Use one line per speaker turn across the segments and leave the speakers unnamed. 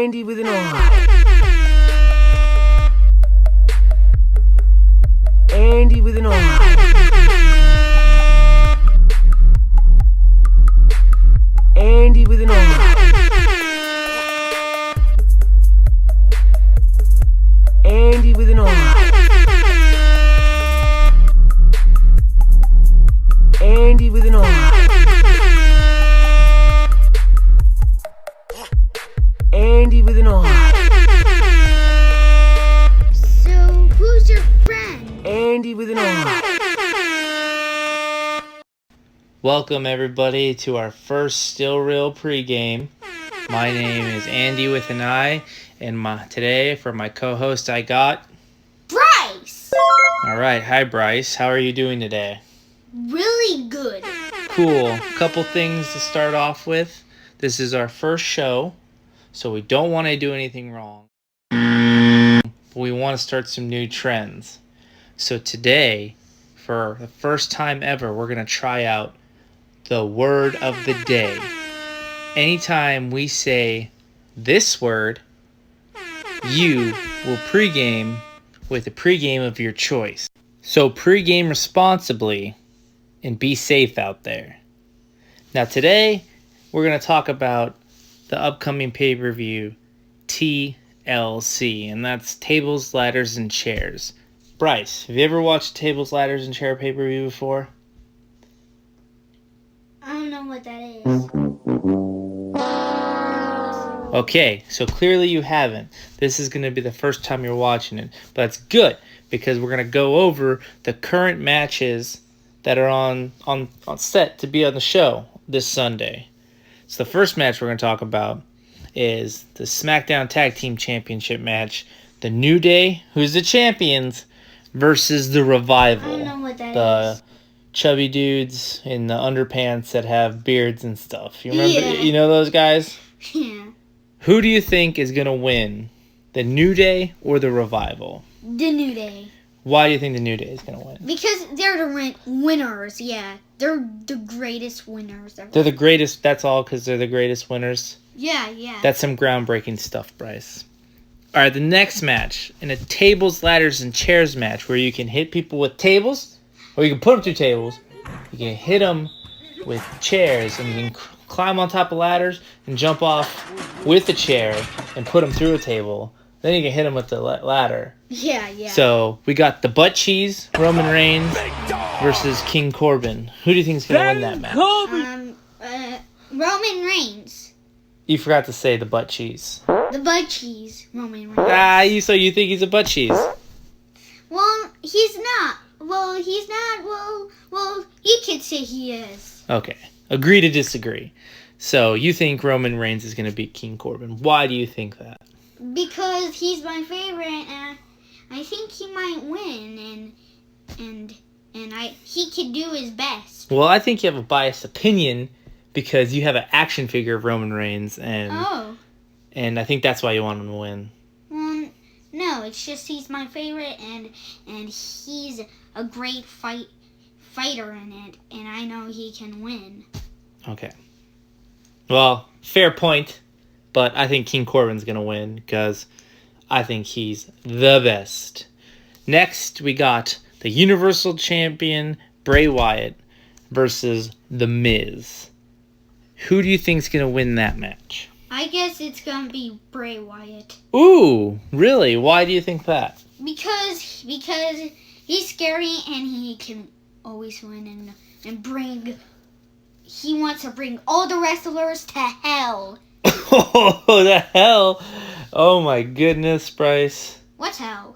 Andy with an R. Andy with an R. Andy with an R. Andy with an R. Andy with an R. Andy with an R.
So, who's your friend?
Andy with an R.
Welcome everybody to our first Still Real pregame. My name is Andy with an I, and today for my co-host I got
Bryce!
Alright, hi Bryce. How are you doing today?
Really good.
Cool. Couple things to start off with. This is our first show, so we don't want to do anything wrong. But we want to start some new trends. So today, for the first time ever, we're going to try out the word of the day. Anytime we say this word, you will pregame with a pregame of your choice. So pregame responsibly and be safe out there. Now today, we're going to talk about the upcoming pay-per-view TLC, and that's Tables, Ladders, and Chairs. Bryce, have you ever watched Tables, Ladders, and Chair pay-per-view before?
I don't know what that is.
Okay, so clearly you haven't. This is going to be the first time you're watching it. But that's good, because we're going to go over the current matches that are on set to be on the show this Sunday. So the first match we're going to talk about is the SmackDown Tag Team Championship match. The New Day, who's the champions, versus the Revival.
I don't know what that
the
is.
Chubby dudes in the underpants that have beards and stuff. You remember?
Yeah.
You know those guys?
Yeah.
Who do you think is going to win? The New Day or the Revival?
The New Day.
Why do you think the New Day is going to win?
Because they're the winners, yeah. They're the greatest winners ever.
They're the greatest. That's all because they're the greatest winners.
Yeah, yeah.
That's some groundbreaking stuff, Bryce. All right, the next match, in a tables, ladders, and chairs match where you can hit people with tables, or you can put them through tables. You can hit them with chairs, and you can climb on top of ladders and jump off with the chair and put them through a table. Then you can hit them with the ladder.
Yeah, yeah.
So we got the butt cheese, Roman Reigns versus King Corbin. Who do you think is going to win that match?
Roman Reigns.
You forgot to say the butt cheese.
The butt cheese, Roman Reigns.
So you think he's a butt cheese?
Well, he's not. Well, he's not. Well, you could say he is.
Okay. Agree to disagree. So you think Roman Reigns is going to beat King Corbin. Why do you think that?
Because he's my favorite, and I think he might win, and he could do his best.
Well, I think you have a biased opinion because you have an action figure of Roman Reigns, and I think that's why you want him to win.
Well, no, it's just he's my favorite, and he's a great fighter in it, and I know he can win.
Okay. Well, fair point, but I think King Corbin's going to win because I think he's the best. Next, we got the Universal Champion Bray Wyatt versus The Miz. Who do you think's going to win that match?
I guess it's going to be Bray Wyatt.
Ooh, really? Why do you think that?
Because he's scary and he can always win and bring... He wants to bring all the wrestlers to hell.
Oh, the hell. Oh, my goodness, Bryce.
What's hell?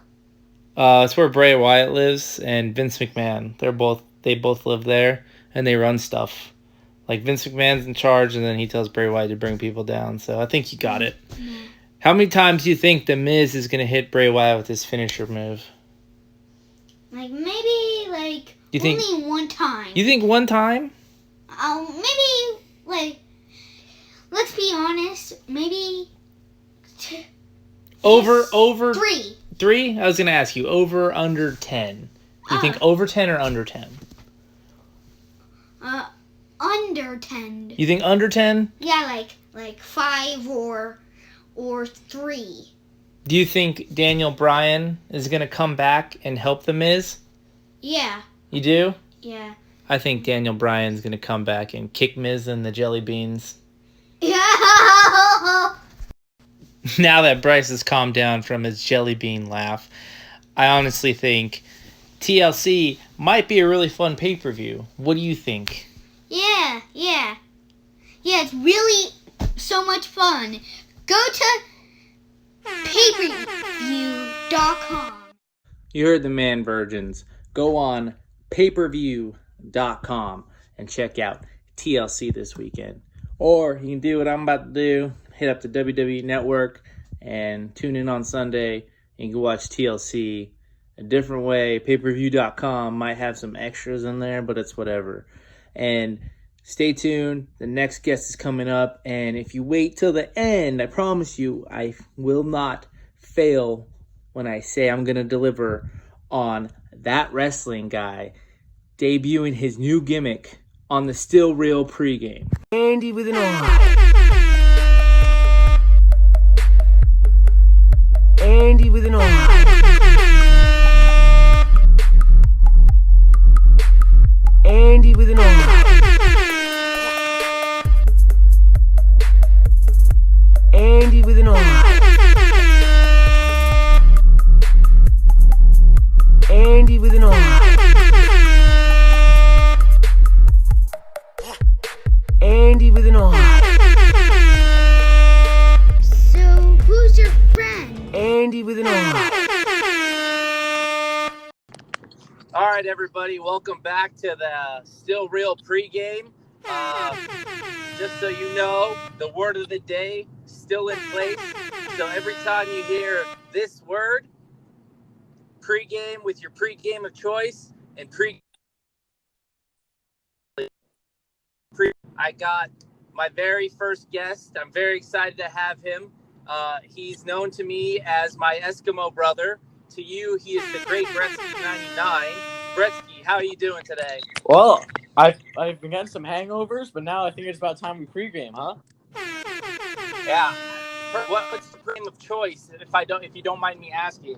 It's where Bray Wyatt lives and Vince McMahon. They both live there, and they run stuff. Like, Vince McMahon's in charge, and then he tells Bray Wyatt to bring people down. So I think you got it.
Mm-hmm.
How many times do you think The Miz is going to hit Bray Wyatt with his finisher move?
Maybe, only one time.
You think one time?
Maybe, let's be honest, maybe...
Over...
3.
3? I was going to ask you, over, under 10. Do you think over 10 or under 10?
Under 10.
You think under 10?
Yeah, like 5 or or 3.
Do you think Daniel Bryan is going to come back and help The Miz?
Yeah.
You do?
Yeah.
I think Daniel Bryan's going to come back and kick Miz in the jelly beans.
Yeah.
Now that Bryce has calmed down from his jelly bean laugh, I honestly think TLC might be a really fun pay-per-view. What do you think?
Yeah. Yeah, it's really so much fun. Go to payperview.com.
You heard the man, virgins. Go on payperview.com and check out TLC this weekend. Or you can do what I'm about to do. Hit up the WWE Network and tune in on Sunday. And you can watch TLC a different way. Payperview.com might have some extras in there, but it's whatever. And stay tuned. The next guest is coming up. And if you wait till the end, I promise you, I will not fail when I say I'm going to deliver on that wrestling guy debuting his new gimmick on the Still Real pregame.
Andy with an R. Andy with an R. Andy with an R. Andy with an R. Andy with an R. Andy with an R.
So, who's your friend?
Andy with an R.
All right, everybody, welcome back to the Still Real pregame. Just so you know, the word of the day still in place. So every time you hear this word, pregame with your pregame of choice and I got my very first guest. I'm very excited to have him. He's known to me as my Eskimo brother. To you, he is the great Gretzky99. Gretzky, how are you doing today?
Well, I've been getting some hangovers, but now I think it's about time we pregame, huh?
Yeah. What's the pregame of choice, if you don't mind me asking?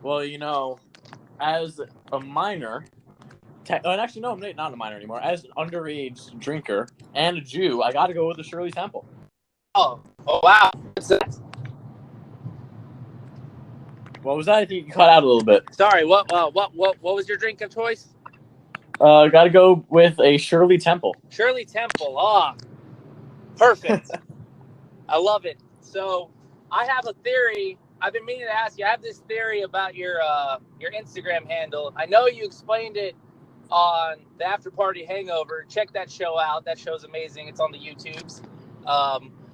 Well, you know, as a minor, actually no, I'm not a minor anymore. As an underage drinker and a Jew, I got to go with the Shirley Temple.
Oh wow. What's that?
What was that? I think you cut out a little bit.
Sorry. What was your drink of choice?
Got to go with a Shirley Temple.
Shirley Temple. Ah, perfect. I love it. So I have a theory. I've been meaning to ask you. I have this theory about your Instagram handle. I know you explained it on the After Party Hangover. Check that show out. That show's amazing. It's on the YouTubes.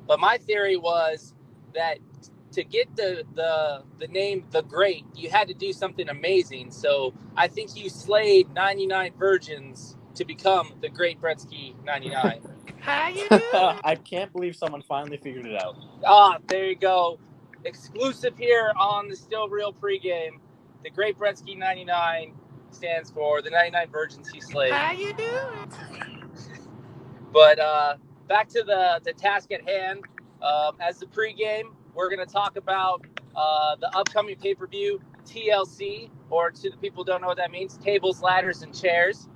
But my theory was that to get the name The Great, you had to do something amazing. So I think you slayed 99 virgins to become the Great Gretzky 99.
How you doing?
I can't believe someone finally figured it out.
Ah, there you go. Exclusive here on the Still Real pregame. The Great Gretzky 99 stands for the 99 virgins he slayed.
How you doing?
But back to the task at hand. As the pregame, we're going to talk about the upcoming pay-per-view, TLC, or to the people who don't know what that means, tables, ladders, and chairs.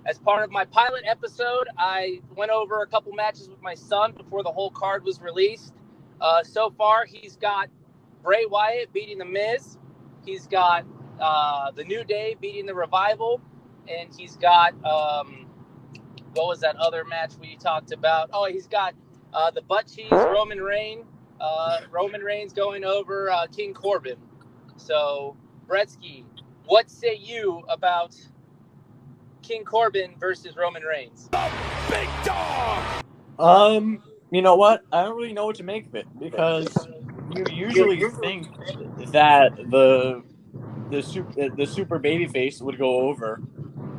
As part of my pilot episode, I went over a couple matches with my son before the whole card was released. So far, he's got Bray Wyatt beating The Miz. He's got The New Day beating The Revival. And he's got, what was that other match we talked about? Oh, he's got the Butt Cheese, Roman Reigns. Roman Reigns going over King Corbin. So, Gretzky, what say you about King Corbin versus Roman Reigns?
Big dog!
You know what? I don't really know what to make of it because you usually think that the super babyface would go over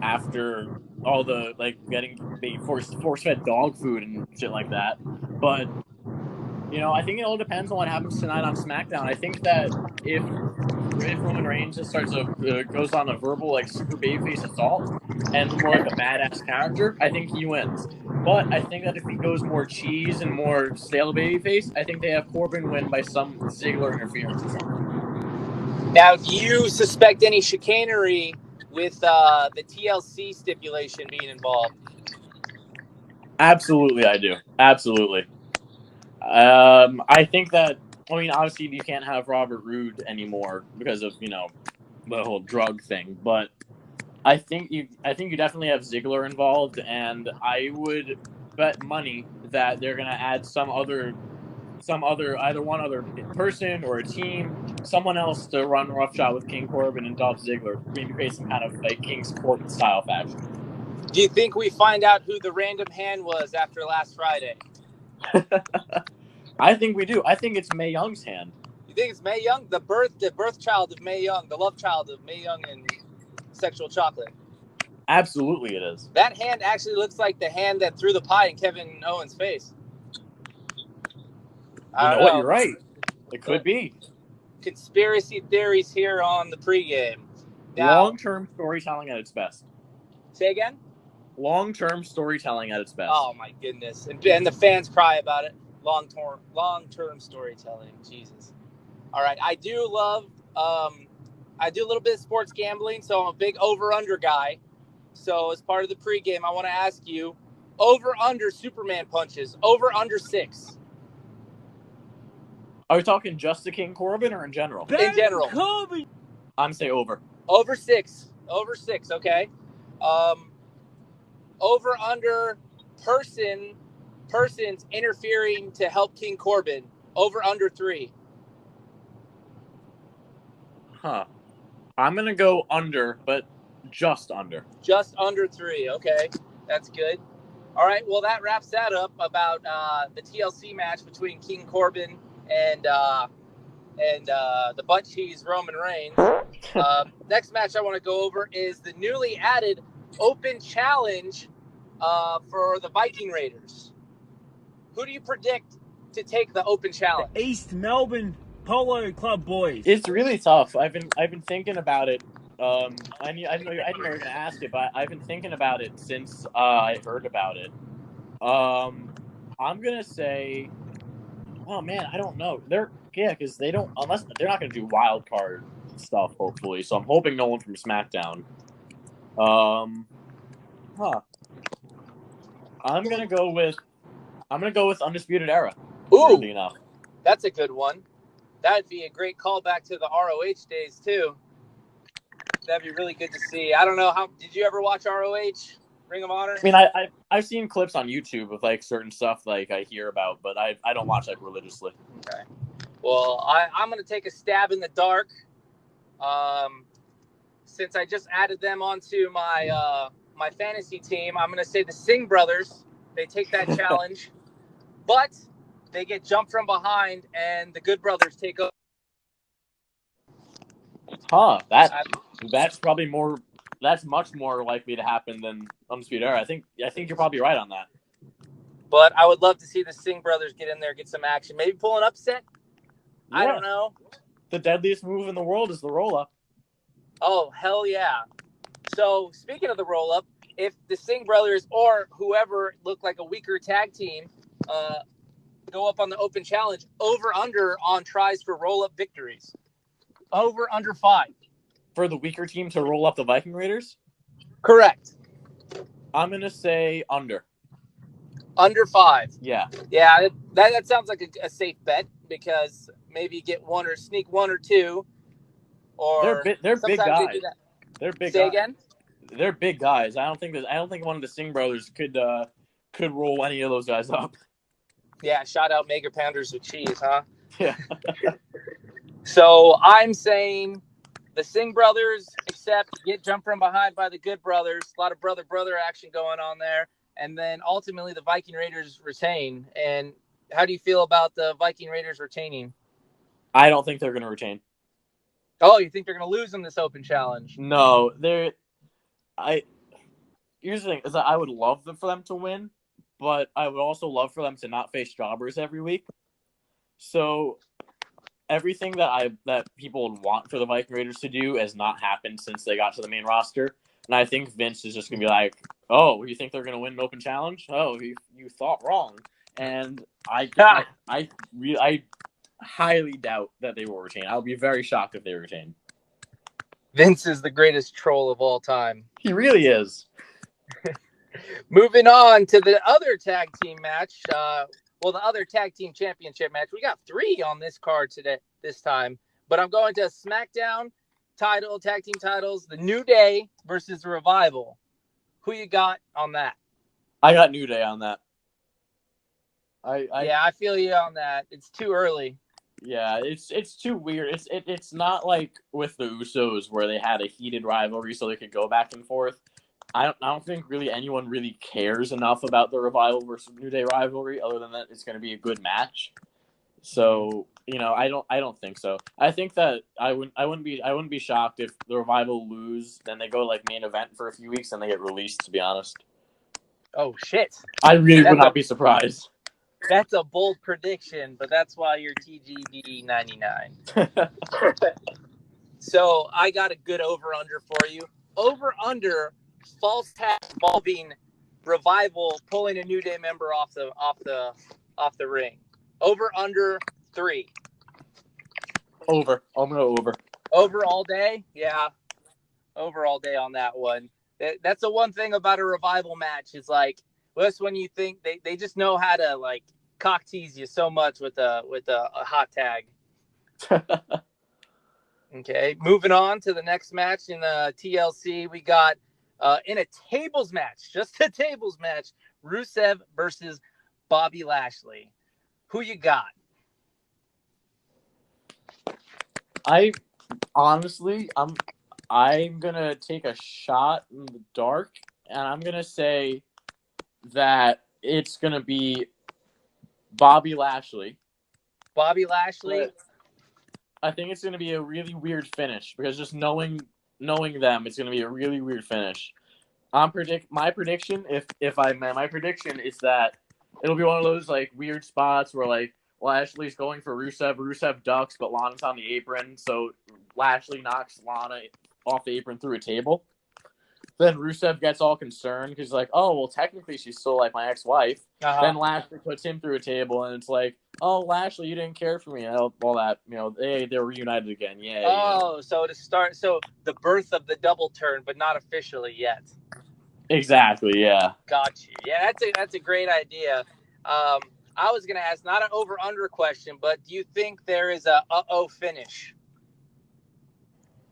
after all the getting force-fed dog food and shit like that. But you know, I think it all depends on what happens tonight on SmackDown. I think that if if Roman Reigns just starts goes on a verbal like super babyface assault and more like a badass character, I think he wins. But I think that if he goes more cheese and more stale babyface, I think they have Corbin win by some Ziggler interference or something.
Now, do you suspect any chicanery with the TLC stipulation being involved?
Absolutely, I do. Absolutely. I think that. I mean, obviously, you can't have Robert Roode anymore because of the whole drug thing. But I think you definitely have Ziggler involved, and I would bet money that they're gonna add some other either one other person or a team, someone else to run roughshod with King Corbin and Dolph Ziggler, maybe create some kind of like King's Court style faction.
Do you think we find out who the random hand was after last Friday?
I think we do. I think it's Mae Young's hand.
You think it's Mae Young, the birth child of Mae Young, the love child of Mae Young and Sexual Chocolate?
Absolutely, it is.
That hand actually looks like the hand that threw the pie in Kevin Owens' face.
You know what? You're right. It could be.
Conspiracy theories here on the pregame. Now,
long-term storytelling at its best.
Say again?
Long-term storytelling at its best.
Oh my goodness! And the fans cry about it. Long-term storytelling. Jesus. All right, I do love. I do a little bit of sports gambling, so I'm a big over/under guy. So as part of the pregame, I want to ask you: over/under Superman punches. Over/under 6.
Are we talking just to King Corbin or in general?
In general.
I'm say over.
Over 6. Over 6. Okay. Over/under persons interfering to help King Corbin. Over/under 3.
Huh. I'm gonna go under, but just under.
Just under 3. Okay, that's good. All right. Well, that wraps that up about the TLC match between King Corbin and the butt cheese Roman Reigns. Next match I want to go over is the newly added Open Challenge for the Viking Raiders. Who do you predict to take the Open Challenge?
The East Melbourne Polo Club boys.
It's really tough. I've been thinking about it. I know you were gonna ask it, but I've been thinking about it since I heard about it. I'm gonna say, oh man, I don't know. Because they're not gonna do wild card stuff. Hopefully, so I'm hoping no one from SmackDown. I'm gonna go with Undisputed Era.
Ooh,
Enough.
that's a good one. That'd be a great callback to the ROH days too. That'd be really good to see. I don't know did you ever watch ROH, Ring of Honor?
I mean, I've seen clips on YouTube with like certain stuff like I hear about, but I don't watch like religiously.
Okay. Well, I'm gonna take a stab in the dark. Since I just added them onto my my fantasy team, I'm gonna say the Singh brothers. They take that challenge, but they get jumped from behind, and the Good Brothers take over.
Huh? That's probably more. That's much more likely to happen than Undisputed Era. I think you're probably right on that.
But I would love to see the Singh brothers get in there, get some action, maybe pull an upset.
Yeah.
I don't know.
The deadliest move in the world is the roll-up.
Oh, hell yeah. So, speaking of the roll-up, if the Singh brothers or whoever look like a weaker tag team go up on the Open Challenge, over/under on tries for roll-up victories. Over/under 5.
For the weaker team to roll up the Viking Raiders?
Correct.
I'm going to say under.
Under 5.
Yeah.
Yeah, that sounds like a safe bet because maybe get one or sneak 1 or 2. Or
they're big guys. They're big.
Say
guys.
Again?
They're big guys. I don't think one of the Singh brothers could roll any of those guys up.
Yeah, shout out Mega Pounders with cheese, huh?
Yeah.
So I'm saying the Singh brothers, except get jumped from behind by the Good Brothers. A lot of brother action going on there. And then ultimately the Viking Raiders retain. And how do you feel about the Viking Raiders retaining?
I don't think they're going to retain.
Oh, you think they're going to lose in this Open Challenge?
No, here's the thing, is that I would love for them to win, but I would also love for them to not face jobbers every week. So everything that people would want for the Viking Raiders to do has not happened since they got to the main roster. And I think Vince is just gonna be like, "Oh, you think they're gonna win an open challenge? Oh, you thought wrong." And I highly doubt that they will retain. I'll be very shocked if they retain.
Vince is the greatest troll of all time.
He really is.
Moving on to the other tag team match. The other tag team championship match. We got 3 on this card this time. But I'm going to SmackDown tag team titles, the New Day versus Revival. Who you got on that?
I got New Day on that.
I feel you on that. It's too early.
Yeah, it's too weird. It's not like with the Usos where they had a heated rivalry so they could go back and forth. I don't think really anyone really cares enough about the Revival versus New Day rivalry other than that it's going to be a good match. So, I don't think so. I think that I wouldn't be shocked if the Revival lose, then they go like main event for a few weeks and they get released, to be honest.
Oh shit.
I really would not be surprised.
That's a bold prediction, but that's why you're TGB 99. So I got a good over-under for you. Over-under false tag involving Revival pulling a New Day member off the ring. Over-under 3.
Over. I'm going to over.
Over all day? Yeah. Over all day on that one. That's the one thing about a Revival match is like, that's when you think they just know how to like cock tease you so much with a hot tag. Okay, moving on to the next match in TLC, we got in a tables match, just a tables match, Rusev versus Bobby Lashley. Who you got?
I'm gonna take a shot in the dark, and I'm gonna say that it's gonna be Bobby Lashley.
Bobby Lashley.
But I think it's gonna be a really weird finish because just knowing them, it's gonna be a really weird finish. My prediction is that it'll be one of those like weird spots where like Lashley's going for Rusev ducks, but Lana's on the apron, so Lashley knocks Lana off the apron through a table. Then Rusev gets all concerned because like, oh well, technically she's still like my ex-wife.
Uh-huh.
Then Lashley puts him through a table, and it's like, oh Lashley, you didn't care for me, and all that, they're reunited again. Yeah.
Oh, so the birth of the double turn, but not officially yet.
Exactly. Yeah.
Got you. Yeah, that's a great idea. I was gonna ask not an over/under question, but do you think there is a finish?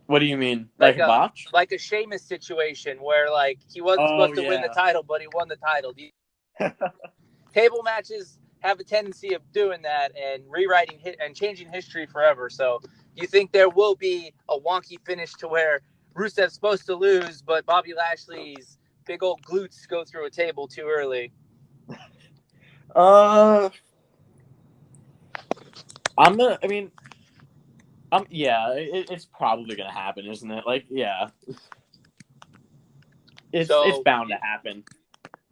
What do you mean? Like a botch?
Like a Sheamus situation where like he wasn't supposed to win the title, but he won the title. Table matches have a tendency of doing that and rewriting and changing history forever. So do you think there will be a wonky finish to where Rusev's supposed to lose, but Bobby Lashley's big old glutes go through a table too early?
It's probably gonna happen, isn't it? Like, yeah, it's bound to happen.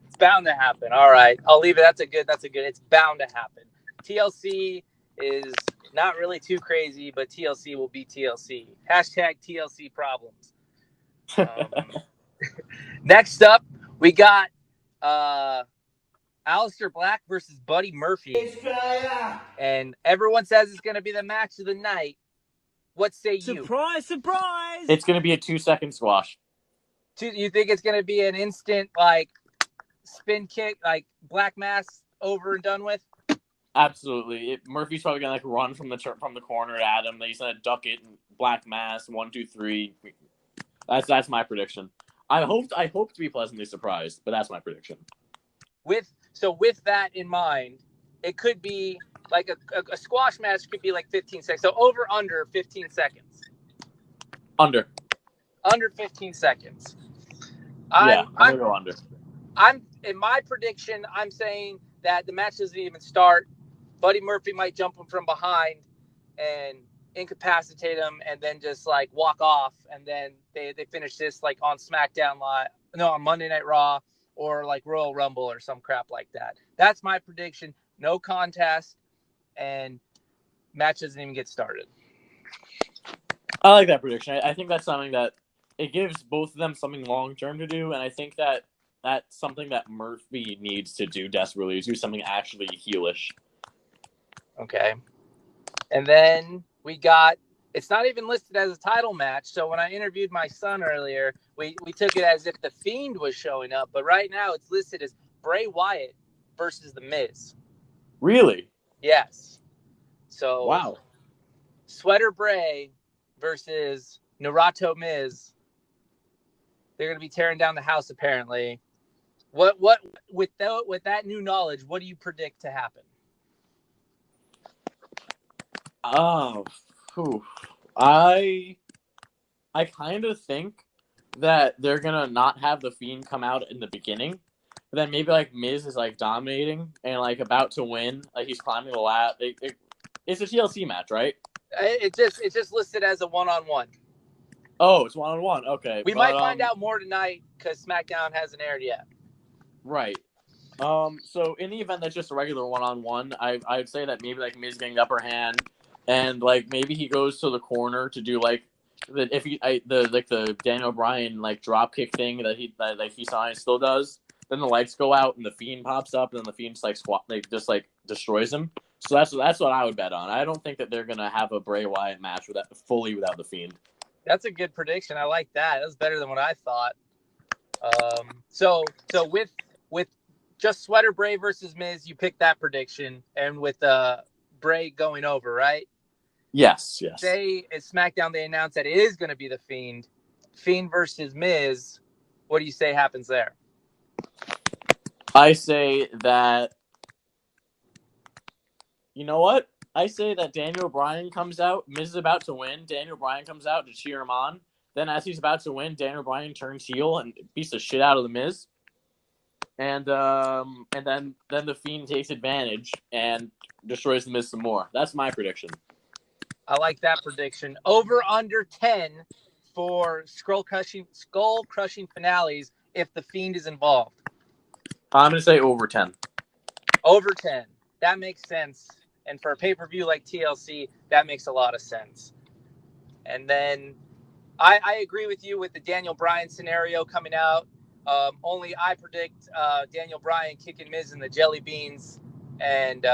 It's bound to happen. All right, I'll leave it. That's a good. It's bound to happen. TLC is not really too crazy, but TLC will be TLC. Hashtag TLC problems. Next up, we got Aleister Black versus Buddy Murphy. And everyone says it's going to be the match of the night. What say you?
Surprise, surprise!
It's going to be a 2-second squash.
You think it's going to be an instant, like, spin kick, like, Black Mass over and done with?
Absolutely. Murphy's probably going to, like, run from the corner at him. He's going to duck it, and Black Mass, 1, 2, 3. That's my prediction. I hope to be pleasantly surprised, but that's my prediction. With
that in mind, it could be like a squash match could be like 15 seconds. So over under 15 seconds.
Under
15 seconds.
I'm gonna go under.
In my prediction, I'm saying that the match doesn't even start. Buddy Murphy might jump him from behind and incapacitate him, and then just like walk off, and then they finish this like on SmackDown on Monday Night Raw or like Royal Rumble or some crap like that. That's my prediction. No contest, and match doesn't even get started.
I like that prediction. I think that's something that it gives both of them something long term to do, and I think that that's something that Murphy needs to do desperately, is do something actually heelish.
Okay. And then we got, it's not even listed as a title match. So when I interviewed my son earlier, we took it as if The Fiend was showing up. But right now it's listed as Bray Wyatt versus The Miz.
Really?
Yes. So
Wow.
Sweater Bray versus Naruto Miz. They're going to be tearing down the house apparently. What with that new knowledge, what do you predict to happen?
Oh, whew. I kind of think that they're gonna not have the Fiend come out in the beginning, but then maybe like Miz is like dominating and like about to win, like he's climbing the ladder. It's a TLC match, right?
It's just listed as a 1-on-1.
Oh, it's 1-on-1. Okay,
We might find out more tonight because SmackDown hasn't aired yet.
Right. So in the event that's just a regular 1-on-1, I'd say that maybe like Miz getting the upper hand, and like maybe he goes to the corner to do like the Daniel Bryan like drop kick thing that he saw and still does. Then the lights go out and the Fiend pops up, and then the Fiend just destroys him. So that's what I would bet on. I don't think that they're gonna have a Bray Wyatt match without the Fiend.
That's a good prediction. I like that. That's better than what I thought. So with just Sweater Bray versus Miz, you picked that prediction, and with Bray going over, right?
Yes.
Say at SmackDown they announced that it is going to be the Fiend versus Miz. What do you say happens there?
I say that. You know what? I say that Daniel Bryan comes out. Miz is about to win. Daniel Bryan comes out to cheer him on. Then, as he's about to win, Daniel Bryan turns heel and beats the shit out of the Miz. And then the Fiend takes advantage and destroys the Miz some more. That's my prediction.
I like that prediction. Over under 10 for skull crushing finales if the Fiend is involved.
I'm gonna say over 10.
Over 10. That makes sense. And for a pay-per-view like TLC, that makes a lot of sense. And then I agree with you with the Daniel Bryan scenario coming out. Only I predict Daniel Bryan kicking Miz in the jelly beans and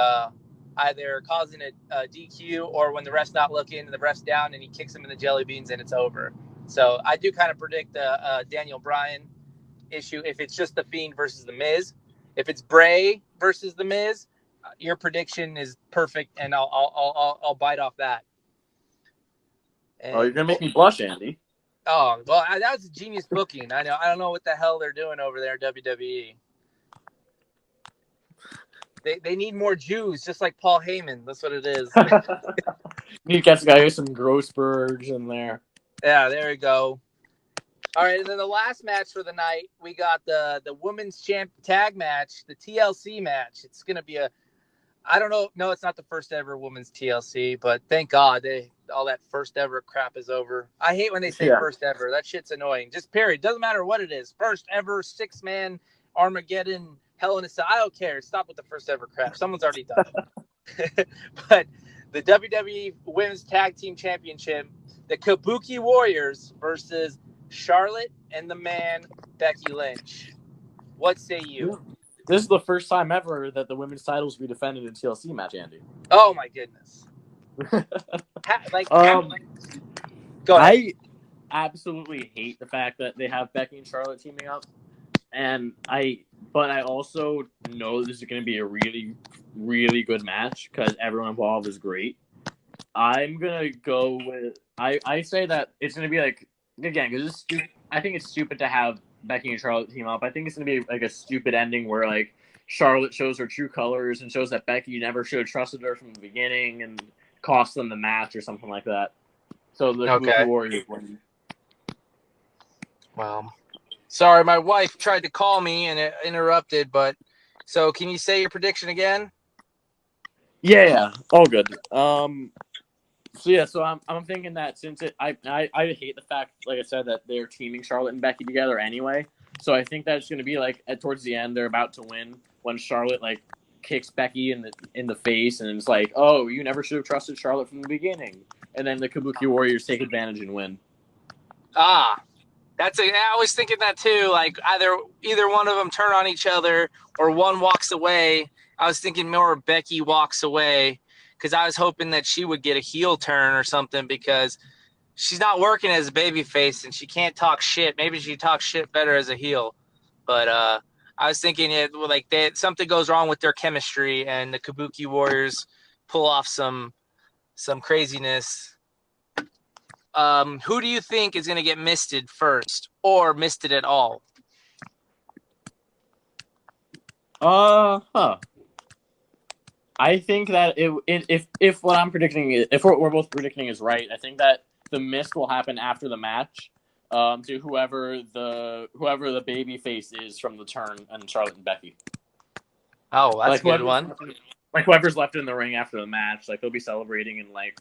either causing a DQ or when the ref's not looking and the ref's down and he kicks him in the jelly beans and it's over. So I do kind of predict the Daniel Bryan issue if it's just the Fiend versus the Miz. If it's Bray versus the Miz, your prediction is perfect, and I'll bite off that. And,
you're gonna make me blush, Andy.
Oh well, that was a genius booking. I don't know what the hell they're doing over there at WWE. They need more Jews, just like Paul Heyman. That's what it is.
Need to catch guys some Grossbergs in there.
Yeah, there we go. All right, and then the last match for the night, we got the women's tag match, the TLC match. It's gonna be I don't know. No, it's not the first ever women's TLC, but thank God all that first ever crap is over. I hate when they say first ever. That shit's annoying. Just period. Doesn't matter what it is. First ever 6-man Armageddon Hell in a Cell. I don't care. Stop with the first ever crap. Someone's already done it. But the WWE Women's Tag Team Championship, the Kabuki Warriors versus Charlotte and the Man Becky Lynch. What say you?
This is the first time ever that the women's titles will be defended in TLC match, Andy.
Oh my goodness! Go ahead.
I absolutely hate the fact that they have Becky and Charlotte teaming up, but I also know this is going to be a really, really good match because everyone involved is great. I'm gonna go with I say that it's going to be like again because I think it's stupid to have Becky and Charlotte team up. I think it's going to be like a stupid ending where like Charlotte shows her true colors and shows that Becky never should have trusted her from the beginning and cost them the match or something like that. So the Warriors win.
Well, sorry, my wife tried to call me and it interrupted. But so, can you say your prediction again?
Yeah, all good. So I'm thinking that since I hate the fact, like I said, that they're teaming Charlotte and Becky together anyway. So I think that's going to be like towards the end they're about to win when Charlotte like kicks Becky in the face, and it's like, oh, you never should have trusted Charlotte from the beginning. And then the Kabuki Warriors take advantage and win.
I was thinking that too. Like either one of them turn on each other or one walks away. I was thinking more Becky walks away because I was hoping that she would get a heel turn or something because she's not working as a babyface and she can't talk shit. Maybe she talks shit better as a heel. But I was thinking something goes wrong with their chemistry and the Kabuki Warriors pull off some craziness. Who do you think is going to get misted first or misted at all?
I think that if what I'm predicting if we're both predicting is right, I think that the mist will happen after the match. To whoever the baby face is from the turn and Charlotte and Becky.
Oh, that's a good one.
Like whoever's left in the ring after the match, like they'll be celebrating and like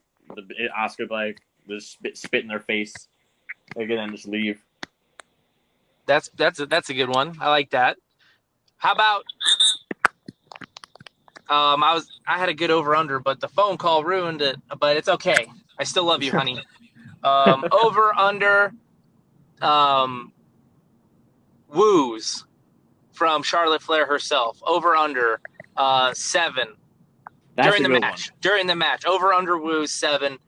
Oscar like just spit in their face, like and then just leave.
That's a good one. I like that. How about I had a good over under, but the phone call ruined it. But it's okay. I still love you, honey. Over under. Woos from Charlotte Flair herself. Over under 7.
That's
during the match.
One.
During the match. Over under woos 7.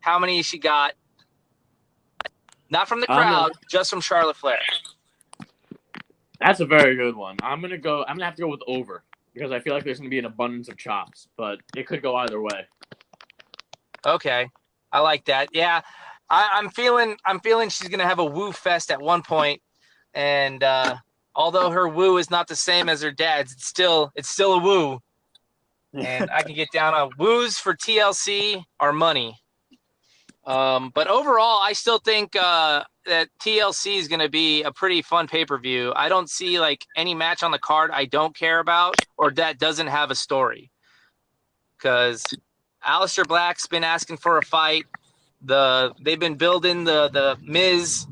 How many she got? Not from the crowd, just from Charlotte Flair.
That's a very good one. I'm gonna have to go with over because I feel like there's gonna be an abundance of chops, but it could go either way.
Okay. I like that. Yeah. I'm feeling she's gonna have a woo fest at one point, and although her woo is not the same as her dad's, it's still a woo, and I can get down on woos for TLC or money. But overall, I still think that TLC is gonna be a pretty fun pay-per-view. I don't see like any match on the card I don't care about or that doesn't have a story, because Aleister Black's been asking for a fight. They've been building the Miz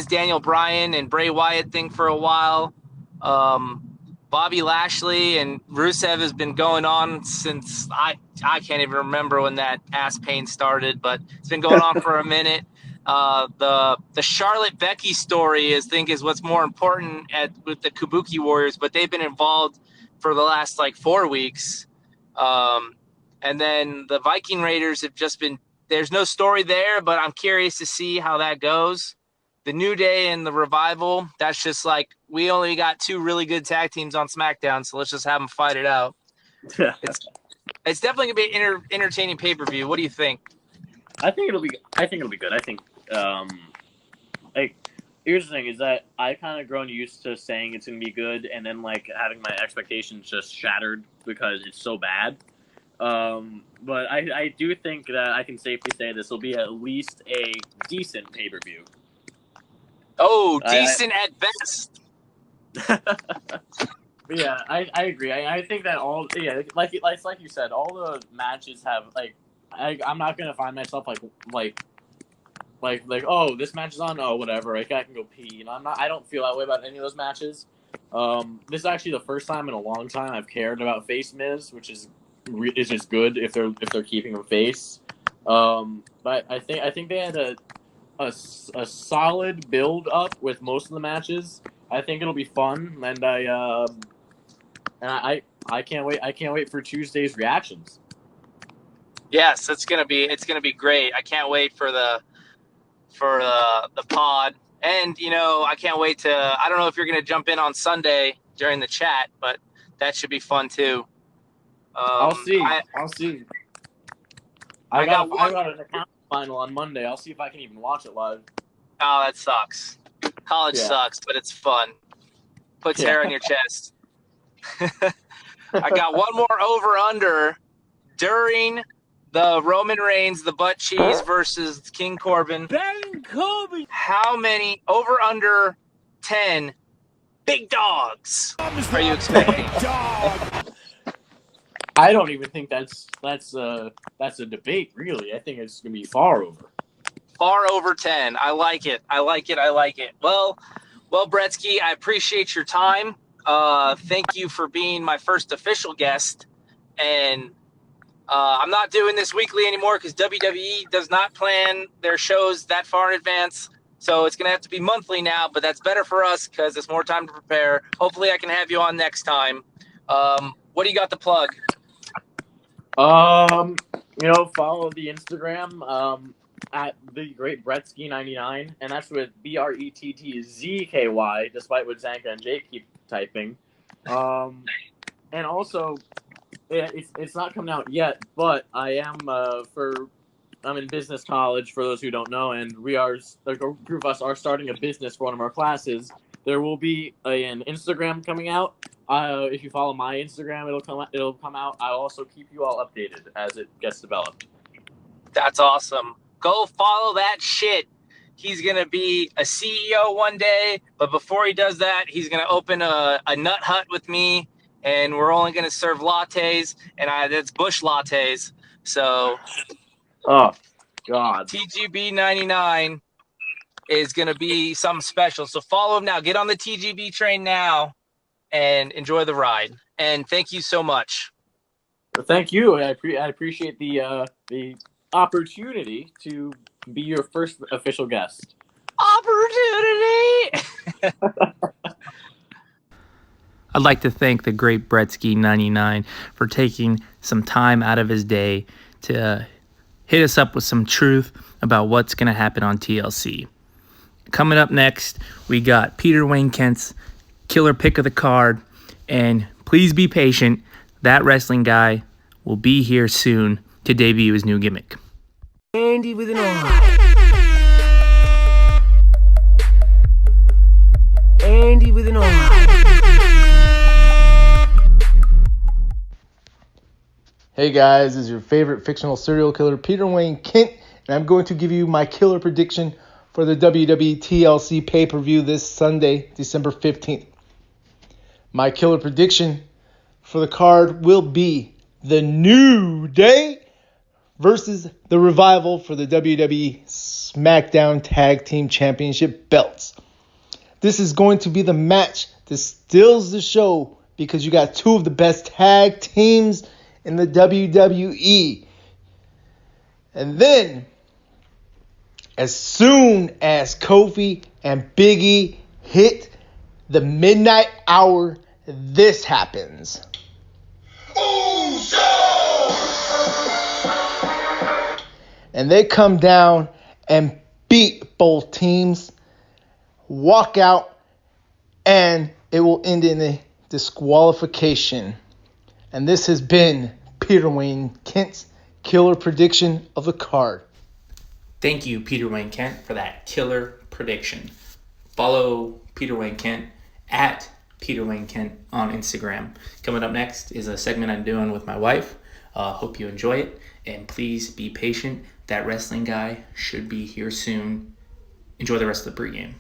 Daniel Bryan and Bray Wyatt thing for a while. Bobby Lashley and Rusev has been going on since I can't even remember when that ass pain started, but it's been going on for a minute. The Charlotte Becky story is what's more important with the Kabuki Warriors, but they've been involved for the last 4 weeks. And then the Viking Raiders have just been. There's no story there, but I'm curious to see how that goes. The New Day and the Revival, that's just we only got 2 really good tag teams on SmackDown, so let's just have them fight it out. It's definitely going to be an entertaining pay-per-view. What do you think?
I think it'll be good. I think here's the thing is that I kind of grown used to saying it's going to be good and then having my expectations just shattered because it's so bad. But I do think that I can safely say this will be at least a decent pay-per-view.
Oh, decent at best.
Yeah, I agree. I think that like you said, all the matches have I'm not gonna find myself like oh, this match is on, oh whatever, I can go pee. I don't feel that way about any of those matches. This is actually the first time in a long time I've cared about face Miz, which is just good if they're keeping him face. But I think they had a solid build up with most of the matches. I think it'll be fun, and I can't wait. I can't wait for Tuesday's reactions.
Yes, it's gonna be great. I can't wait for the pod, and I can't wait to. I don't know if you're gonna jump in on Sunday during the chat, but that should be fun too.
I'll see. I got an account final on Monday. I'll see if I can even watch it live.
Oh, that sucks. College sucks, but it's fun. Puts hair on your chest. I got one more over under during the Roman Reigns, the butt cheese versus King Corbin.
Baron Corbin.
How many over under 10 big dogs are you expecting?
I don't even think that's a debate, really. I think it's gonna be far over.
Far over 10. I like it. Well, Bretsky, I appreciate your time. Thank you for being my first official guest. And I'm not doing this weekly anymore because WWE does not plan their shows that far in advance. So it's going to have to be monthly now, but that's better for us because it's more time to prepare. Hopefully I can have you on next time. What do you got to plug?
Follow the Instagram at the Great Bretsky 99, and that's with BRETTZKY, despite what Zanka and Jake keep typing. And also, it's not coming out yet, but I'm in business college, for those who don't know, and a group of us are starting a business for one of our classes. There will be an Instagram coming out. If you follow my Instagram, it'll come out. I'll also keep you all updated as it gets developed.
That's awesome. Go follow that shit. He's going to be a CEO one day, but before he does that, he's going to open a nut hut with me, and we're only going to serve lattes, and that's Bush lattes. So,
oh, God.
TGB 99 is going to be something special. So follow him now. Get on the TGB train now and enjoy the ride. And thank you so much.
Thank you. I appreciate the opportunity to be your first official guest.
Opportunity! I'd like to thank the great Bretsky 99 for taking some time out of his day to hit us up with some truth about what's going to happen on TLC. Coming up next, we got Peter Wayne Kent's killer pick of the card, and please be patient. That wrestling guy will be here soon to debut his new gimmick. Andy with an R. Andy with an R.
Hey guys, this is your favorite fictional serial killer, Peter Wayne Kent, and I'm going to give you my killer prediction for the WWE TLC pay-per-view this Sunday, December 15th. My killer prediction for the card will be The New Day versus The Revival for the WWE SmackDown Tag Team Championship belts. This is going to be the match that steals the show because you got two of the best tag teams in the WWE. And then, as soon as Kofi and Big E hit the midnight hour, this happens. And they come down and beat both teams, walk out, and it will end in a disqualification. And this has been Peter Wayne Kent's killer prediction of the card.
Thank you, Peter Wayne Kent, for that killer prediction. Follow Peter Wayne Kent at Peter Wayne Kent on Instagram. Coming up next is a segment I'm doing with my wife. Hope you enjoy it, and please be patient. That wrestling guy should be here soon. Enjoy the rest of the pregame.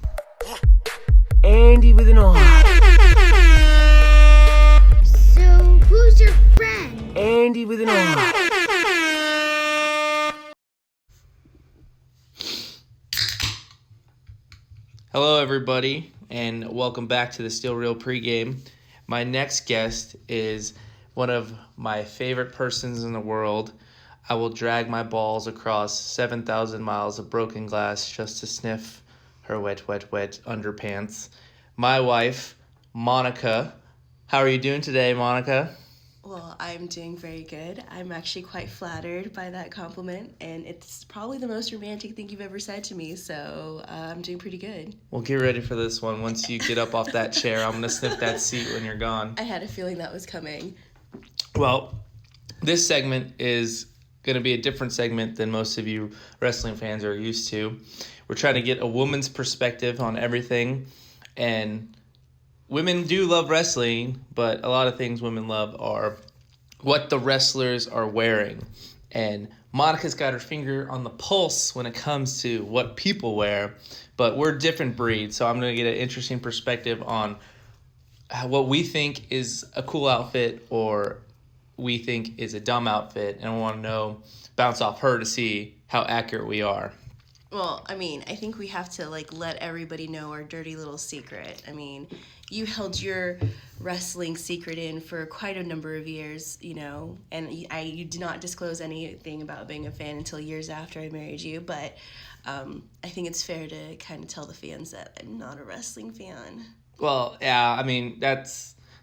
Andy with an R.
So, who's your friend?
Andy with an R. Hello, everybody, and welcome back to the Still Real pregame. My next guest is one of my favorite persons in the world. I will drag my balls across 7,000 miles of broken glass just to sniff her wet, wet, wet underpants. My wife, Monica. How are you doing today, Monica?
Well, I'm doing very good. I'm actually quite flattered by that compliment, and it's probably the most romantic thing you've ever said to me, so I'm doing pretty good.
Well, get ready for this one. Once you get up off that chair, I'm going to sniff that seat when you're gone.
I had a feeling that was coming.
Well, this segment is going to be a different segment than most of you wrestling fans are used to. We're trying to get a woman's perspective on everything, and women do love wrestling, but a lot of things women love are what the wrestlers are wearing. And Monica's got her finger on the pulse when it comes to what people wear, but we're different breeds, so I'm going to get an interesting perspective on what we think is a cool outfit or we think is a dumb outfit, and I want to bounce off her to see how accurate we are.
Well, I mean, I think we have to like let everybody know our dirty little secret. I mean, you held your wrestling secret in for quite a number of years, you know, and you did not disclose anything about being a fan until years after I married you. But I think it's fair to kind of tell the fans that I'm not a wrestling fan.
Well, yeah, I mean, that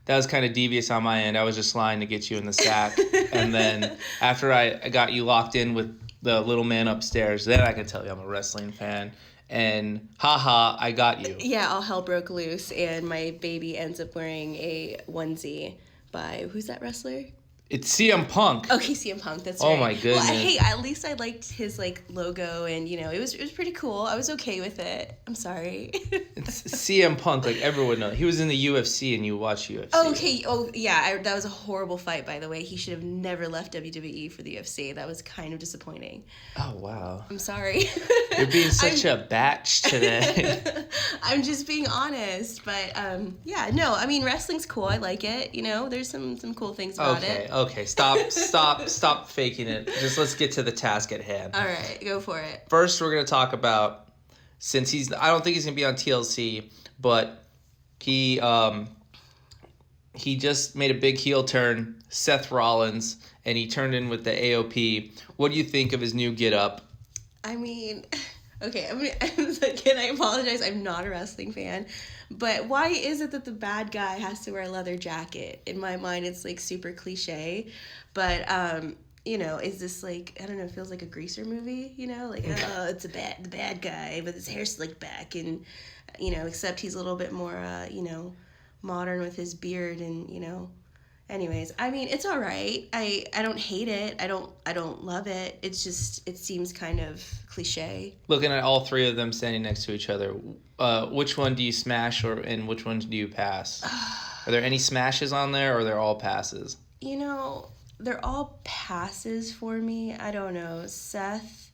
was kind of devious on my end. I was just lying to get you in the sack. And then after I got you locked in with the little man upstairs, then I could tell you I'm a wrestling fan. And haha, I got you.
Yeah, all hell broke loose, and my baby ends up wearing a onesie by, who's that wrestler?
It's CM Punk.
Okay, CM Punk, that's
Oh
right.
my goodness.
Well, hey, at least I liked his like logo, and you know, it was pretty cool. I was okay with it. I'm sorry.
It's CM Punk, like everyone knows. He was in the UFC, and you watch UFC.
Oh, okay. Oh, yeah. That was a horrible fight, by the way. He should have never left WWE for the UFC. That was kind of disappointing.
Oh, wow.
I'm sorry.
You're being such a batch today.
I'm just being honest, but yeah, no. I mean, wrestling's cool. I like it. You know, there's some cool things about it.
Okay. Stop faking it. Just let's get to the task at hand.
All right, go for it.
First, we're gonna talk about, since I don't think he's gonna be on TLC, but he just made a big heel turn, Seth Rollins, and he turned in with the AOP. What do you think of his new get-up?
I mean, okay, again, I apologize. I'm not a wrestling fan. But why is it that the bad guy has to wear a leather jacket? In my mind, it's like super cliche. But, you know, is this like, I don't know, it feels like a Greaser movie, you know? Like, oh, it's the bad guy, but his hair's slicked back. And, you know, except he's a little bit more, you know, modern with his beard and, you know. Anyways, I mean, it's all right. I don't hate it. I don't love it. It's just, it seems kind of cliche.
Looking at all three of them standing next to each other, which one do you smash and which one do you pass? Are there any smashes on there, or they're all passes?
You know, they're all passes for me. I don't know. Seth,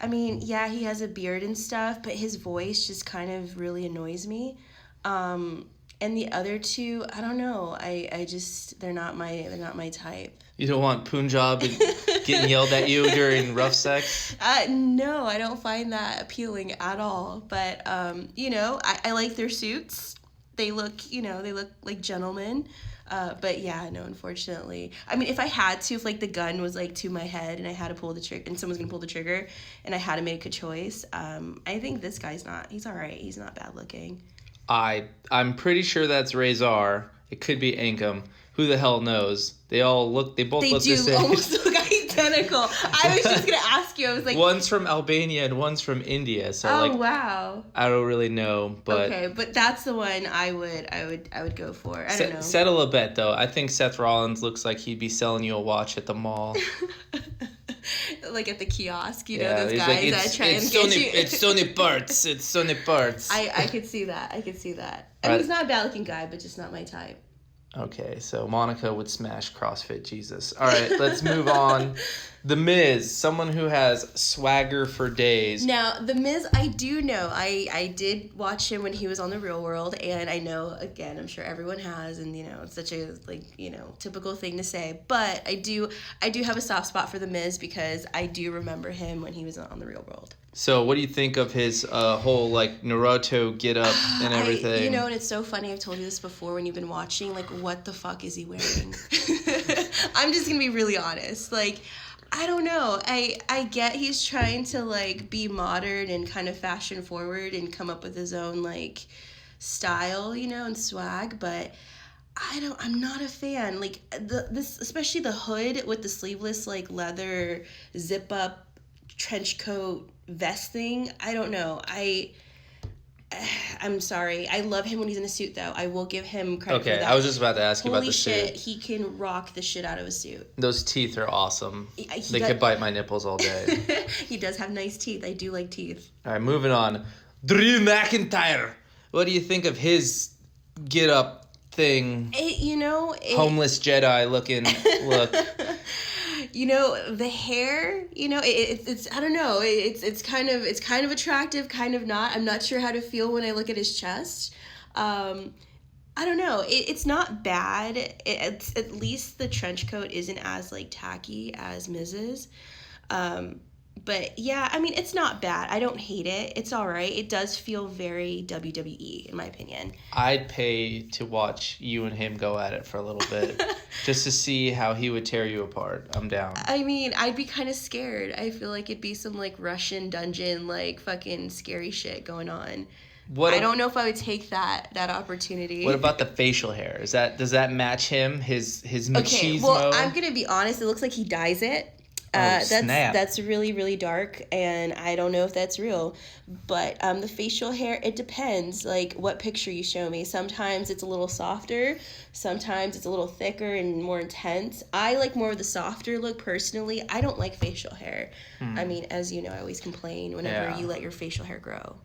I mean, yeah, he has a beard and stuff, but his voice just kind of really annoys me. And the other two, I don't know. I just, they're not my type.
You don't want Punjab getting yelled at you during rough sex?
No, I don't find that appealing at all. But, you know, I like their suits. They look like gentlemen. But yeah, no, unfortunately. I mean, if I had to, if like the gun was like to my head and I had to pull the trigger and someone's gonna pull the trigger and I had to make a choice, I think this guy's he's all right. He's not bad looking.
I'm pretty sure that's Razor. It could be Ankum. Who the hell knows? They both look the same.
They do almost look identical. I was just gonna ask you. I was like,
one's from Albania and one's from India. So
wow.
I don't really know, but
okay, but that's the one I would go for. I don't know.
Settle a bet though. I think Seth Rollins looks like he'd be selling you a watch at the mall.
Like at the kiosk, you know, those guys
like,
that try and get you.
It's Sony parts. It's Sony parts.
I could see that. I mean, he's not a bad looking guy, but just not my type.
Okay, so Monica would smash CrossFit Jesus. All right, let's move on. The Miz, someone who has swagger for days.
Now, The Miz, I do know. I did watch him when he was on The Real World, and I know, again, I'm sure everyone has, and, you know, it's such a, like, you know, typical thing to say, but I do have a soft spot for The Miz because I do remember him when he was on The Real World.
So what do you think of his whole, like, Naruto get-up and everything?
You know, and it's so funny, I've told you this before when you've been watching, like, what the fuck is he wearing? I'm just gonna be really honest. Like, I don't know. I get he's trying to, like, be modern and kind of fashion forward and come up with his own, like, style, you know, and swag, but I'm not a fan. Like, this, especially the hood with the sleeveless, like, leather zip-up trench coat vest thing, I don't know. I'm sorry. I love him when he's in a suit, though. I will give him credit for that.
I was just about to ask you about the suit.
Holy shit, he can rock the shit out of a suit.
Those teeth are awesome. They could bite my nipples all day.
He does have nice teeth. I do like teeth.
All right, moving on. Drew McIntyre. What do you think of his get-up thing? Homeless Jedi looking look.
You know, the hair, you know, it's I don't know, it's kind of attractive, kind of not. I'm not sure how to feel when I look at his chest. I don't know. It's not bad. It's at least the trench coat isn't as like tacky as Miz's. But yeah, I mean, it's not bad. I don't hate it. It's all right. It does feel very WWE, in my opinion.
I'd pay to watch you and him go at it for a little bit just to see how he would tear you apart. I'm down.
I mean, I'd be kind of scared. I feel like it'd be some like Russian dungeon, like fucking scary shit going on. I don't know if I would take that opportunity.
What about the facial hair? Does that match him? His machismo?
Okay, well, I'm gonna be honest. It looks like he dyes it.
Snap.
That's really, really dark, and I don't know if that's real. But the facial hair, it depends, like, what picture you show me. Sometimes it's a little softer. Sometimes it's a little thicker and more intense. I like more of the softer look, personally. I don't like facial hair. I mean, as you know, I always complain whenever you let your facial hair grow.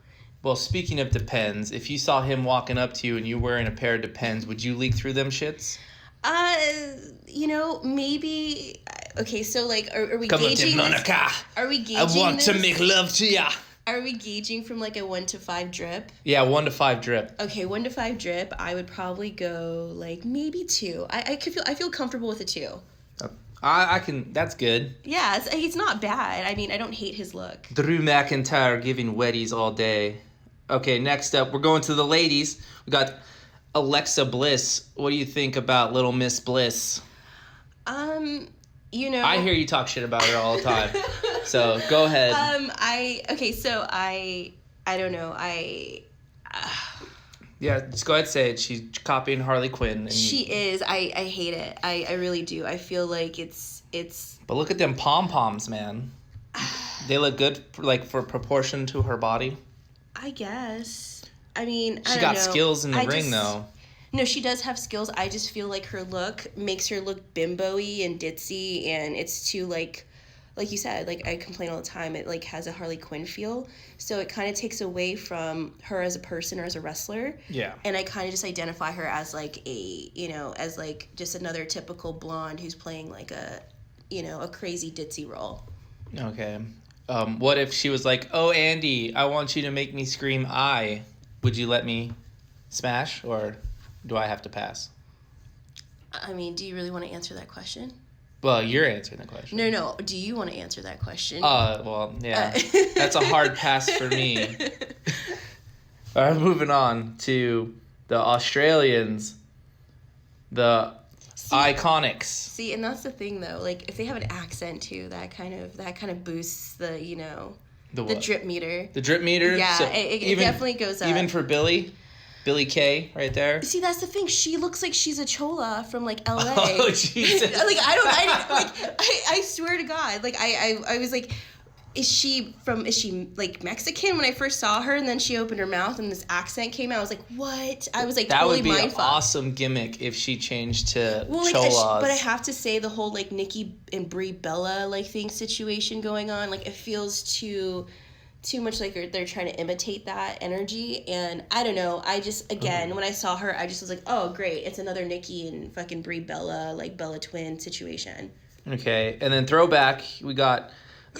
Well, speaking of Depends, if you saw him walking up to you and you wearing a pair of Depends, would you leak through them shits?
Maybe. Okay, so like, are we
Come
gauging?
on, Monica.
Are we gauging?
I want to make love to ya.
Are we gauging from like a 1 to 5 drip?
Yeah, 1 to 5 drip.
Okay, 1 to 5 drip. I would probably go like maybe 2. I feel comfortable with a 2.
I can. That's good.
Yeah, it's not bad. I mean, I don't hate his look.
Drew McIntyre giving wetties all day. Okay, next up, we're going to the ladies. We got Alexa Bliss. What do you think about Little Miss Bliss? I hear you talk shit about her all the time. So go ahead.
I don't know.
Yeah, just go ahead and say it. She's copying Harley Quinn.
She is. I hate it. I really do. I feel like it's.
But look at them pom-poms, man. They look good for proportion to her body.
I guess. I mean,
she got skills in the ring, though.
No, she does have skills. I just feel like her look makes her look bimbo-y and ditzy, and it's too, like you said, like, I complain all the time, it, like, has a Harley Quinn feel, so it kind of takes away from her as a person or as a wrestler.
Yeah.
And I kind of just identify her as, like, as, like, just another typical blonde who's playing, like, a crazy ditzy role.
Okay. What if she was like, oh, Andy, I want you to make me scream I. Would you let me smash, or do I have to pass?
I mean, do you really want to answer that question?
Well, you're answering the question.
No. Do you want to answer that question?
Well, yeah. That's a hard pass for me. All right, moving on to the Australians, the Iconics.
See, and that's the thing, though. Like, if they have an accent too, that kind of boosts the the drip meter.
The drip meter.
Yeah, so it definitely goes up.
Even for Billy Kay, right there.
See, that's the thing. She looks like she's a chola from like LA.
Oh Jesus!
I swear to God, like I was like, is she like Mexican when I first saw her, and then she opened her mouth and this accent came out. I was like, what? I was like,
that
totally
would be an
mindfucked.
awesome gimmick if she changed to cholas.
But I have to say, the whole like Nikki and Brie Bella like thing situation going on, like, it feels too much like they're trying to imitate that energy, and I don't know. I just, again, when I saw her, I just was like, oh great, it's another Nikki and fucking Brie Bella, like Bella Twin situation.
Okay, and then throwback, we got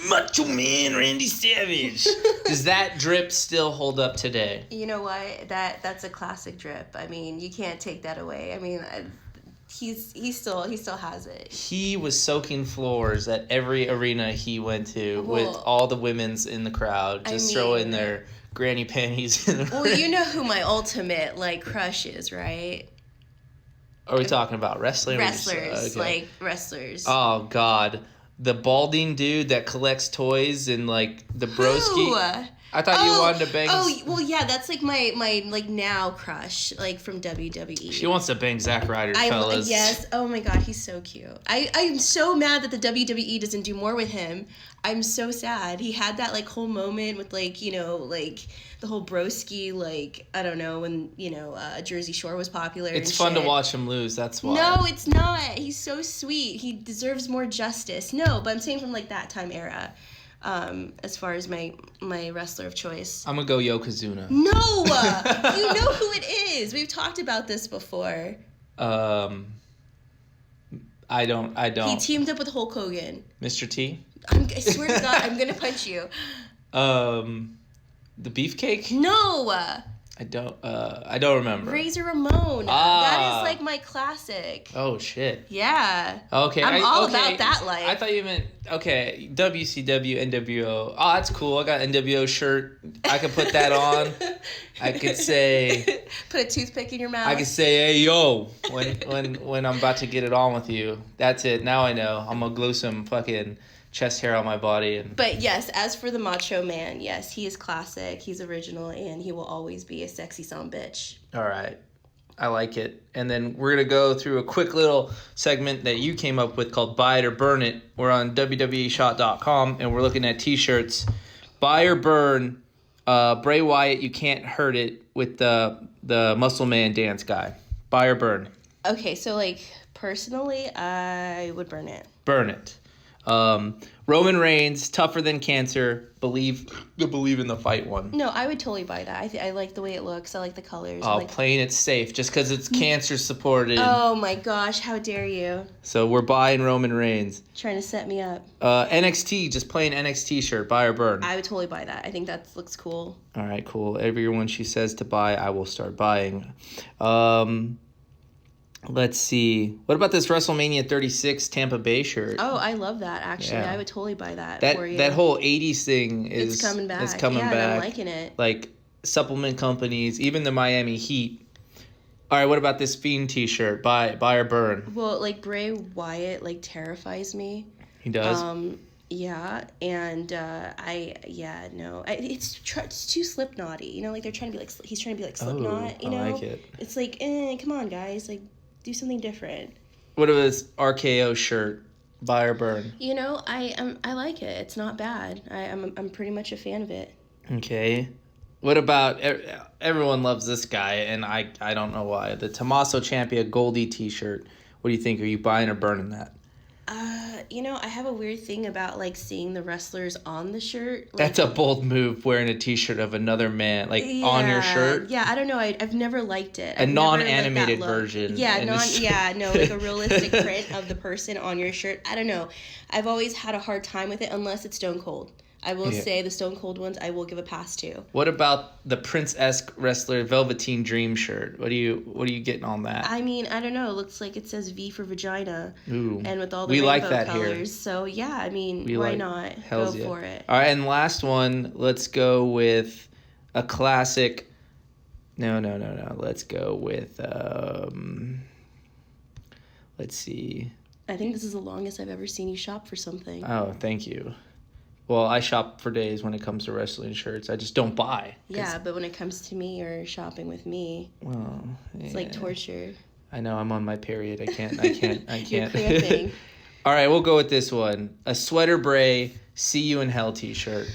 Macho Man Randy Savage. Does that drip still hold up today?
You know what? That's a classic drip. I mean, you can't take that away. I mean, he still has it.
He was soaking floors at every arena he went to with all the women's in the crowd, just throwing their granny panties in the ring.
You know who my ultimate like crush is, right?
Are we talking about wrestling?
Wrestlers, like wrestlers.
Oh God. The balding dude that collects toys and like the broski.
Who?
I thought you wanted to bang.
Oh, well, yeah, that's like my like now crush, like from WWE.
She wants to bang Zack Ryder, fellas.
Yes. Oh my God, he's so cute. I'm so mad that the WWE doesn't do more with him. I'm so sad. He had that like whole moment with like like the whole broski, like, I don't know, when Jersey Shore was popular.
It's fun to watch him lose. That's why.
No, it's not. He's so sweet. He deserves more justice. No, but I'm saying from like that time era. As far as my wrestler of choice,
I'm gonna go Yokozuna.
No, you know who it is. We've talked about this before.
I don't.
He teamed up with Hulk Hogan.
Mr. T.
I swear to God, I'm gonna punch you.
The beefcake.
No.
I don't remember.
Razor Ramon. That is like my classic.
Oh shit.
Yeah.
Okay.
I'm all about that life.
I thought you meant WCW NWO. Oh, that's cool. I got an NWO shirt. I could put that on. I could say.
Put a toothpick in your mouth.
I could say, "Hey yo," when I'm about to get it on with you. That's it. Now I know. I'm gonna glue some fucking chest hair on my body.
But yes, as for the Macho Man, yes, he is classic. He's original, and he will always be a sexy son bitch.
All right. I like it. And then we're going to go through a quick little segment that you came up with called Buy It or Burn It. We're on WWEshot.com, and we're looking at T-shirts. Buy or burn Bray Wyatt, You Can't Hurt It with the Muscle Man dance guy. Buy or burn?
Okay, so, like, personally, I would burn it.
Burn it. Roman Reigns, Tougher Than Cancer, believe in the fight one.
No, I would totally buy that. I like the way it looks. I like the colors.
Oh, playing it safe just because it's cancer supported.
Oh my gosh, how dare you.
So we're buying Roman Reigns.
Trying to set me up.
NXT, just plain NXT shirt, buy or burn?
I would totally buy that. I think that looks cool.
All right, cool. Everyone she says to buy, I will start buying. Let's see. What about this WrestleMania 36 Tampa Bay shirt?
Oh, I love that, actually.
Yeah.
I would totally buy that for you.
That whole 80s thing is
coming back.
It's coming
back.
back.
I'm liking it.
Like, supplement companies, even the Miami Heat. All right, what about this Fiend t-shirt? Buy or burn?
Well, like, Bray Wyatt, like, terrifies me.
He does?
Yeah, and no. It's too Slipknotty, you know? Like, they're trying to be like, he's trying to be like Slipknot, you know?
I like it.
It's like, come on, guys. Like, do something different.
What about this RKO shirt? Buy or burn?
You know, I like it. It's not bad. I'm pretty much a fan of it.
Okay. What about everyone loves this guy, and I don't know why, the Tommaso Ciampa Goldie t-shirt. What do you think? Are you buying or burning that?
You know, I have a weird thing about, like, seeing the wrestlers on the shirt. Like,
that's a bold move, wearing a t-shirt of another man, like, on your shirt.
Yeah, I don't know. I've never liked it.
A non-animated version.
Yeah, like a realistic print of the person on your shirt. I don't know. I've always had a hard time with it unless it's Stone Cold. I will say the Stone Cold ones I will give a pass to.
What about the Prince-esque wrestler Velveteen Dream shirt? What are you getting on that?
I mean, I don't know. It looks like it says V for vagina.
Ooh.
And with all the rainbow colors. Here. So yeah, I mean, why not? Go for it.
All right, and last one, let's go with a classic. No. Let's go with let's see.
I think this is the longest I've ever seen you shop for something.
Oh, thank you. Well, I shop for days when it comes to wrestling shirts. I just don't buy.
Yeah, but when it comes to me or shopping with me, it's like torture.
I know, I'm on my period. I can't.
You're cramping.
All right, we'll go with this one. A Sweater Bray, See You in Hell t-shirt.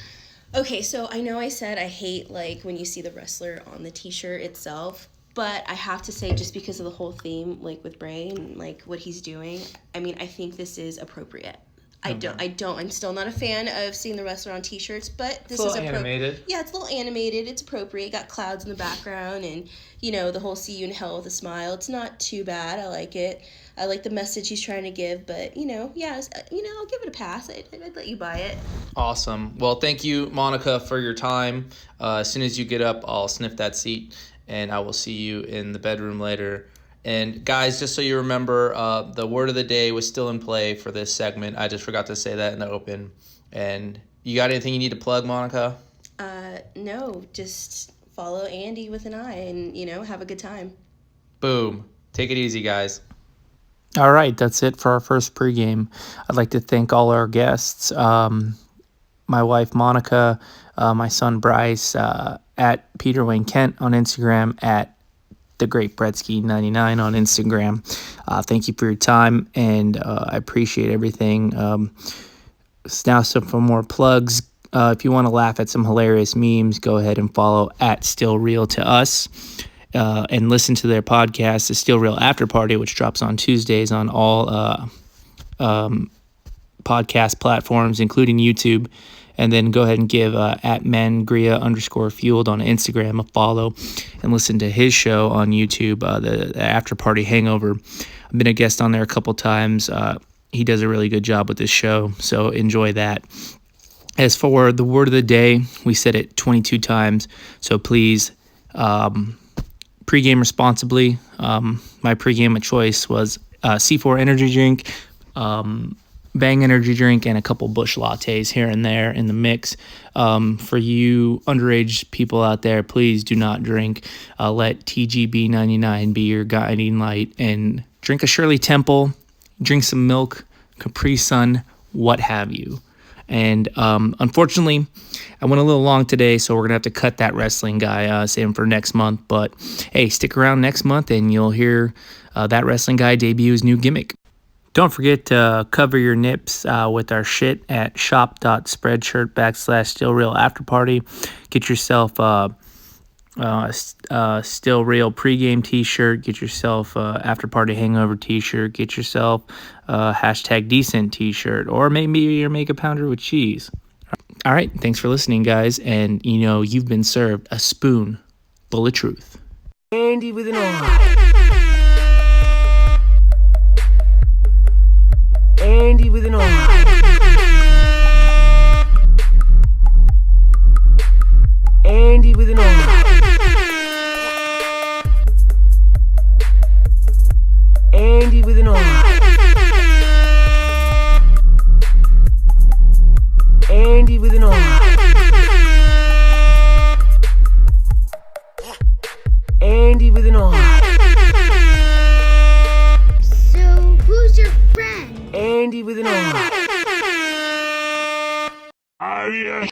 Okay, so I know I said I hate, like, when you see the wrestler on the t-shirt itself, but I have to say, just because of the whole theme, like, with Bray and, like, what he's doing, I mean, I think this is appropriate. I'm still not a fan of seeing the wrestler on t-shirts, but this is
animated.
Yeah, it's a little animated. It's appropriate. Got clouds in the background and, you know, the whole see you in hell with a smile. It's not too bad. I like it. I like the message he's trying to give, but, you know, I'll give it a pass. I'd let you buy it.
Awesome. Well, thank you, Monica, for your time. As soon as you get up, I'll sniff that seat, and I will see you in the bedroom later. And guys, just so you remember, the word of the day was still in play for this segment. I just forgot to say that in the open. And you got anything you need to plug, Monica?
No, just follow Andy with an eye and, you know, have a good time.
Boom. Take it easy, guys. All right, that's it for our first pregame. I'd like to thank all our guests, my wife, Monica, my son, Bryce, at Peter Wayne Kent on Instagram, at The Great Bretzky 99 on Instagram. Thank you for your time, and I appreciate everything. Now for more plugs. If you want to laugh at some hilarious memes, go ahead and follow at Still Real to Us, and listen to their podcast, The Still Real After Party, which drops on Tuesdays on all podcast platforms, including YouTube. And then go ahead and give at @mengria_fueled on Instagram a follow, and listen to his show on YouTube, the After Party Hangover. I've been a guest on there a couple times. He does a really good job with this show, so enjoy that. As for the word of the day, we said it 22 times, so please Pregame responsibly. My pregame of choice was C4 energy drink, Bang energy drink, and a couple Busch lattes here and there in the mix. For you underage people out there, please do not drink. Let TGB 99 be your guiding light, and drink a Shirley Temple, drink some milk, Capri Sun, what have you. And unfortunately, I went a little long today, so we're going to have to cut that wrestling guy, save him for next month. But hey, stick around next month and you'll hear that wrestling guy debut his new gimmick. Don't forget to cover your nips with our shit at shop.spreadshirt.com/stillreal afterparty. Get yourself Still Real pregame t-shirt. Get yourself after party hangover t-shirt. Get yourself hashtag decent t-shirt, or maybe your make a pounder with cheese. All right, thanks for listening, guys, and you've been served a spoon full of truth.
Andy with an R. Andy with an R. Andy with an R. Andy with an R. Andy with an R. Andy with an R.
So, who's your friend?
Andy with an R.
I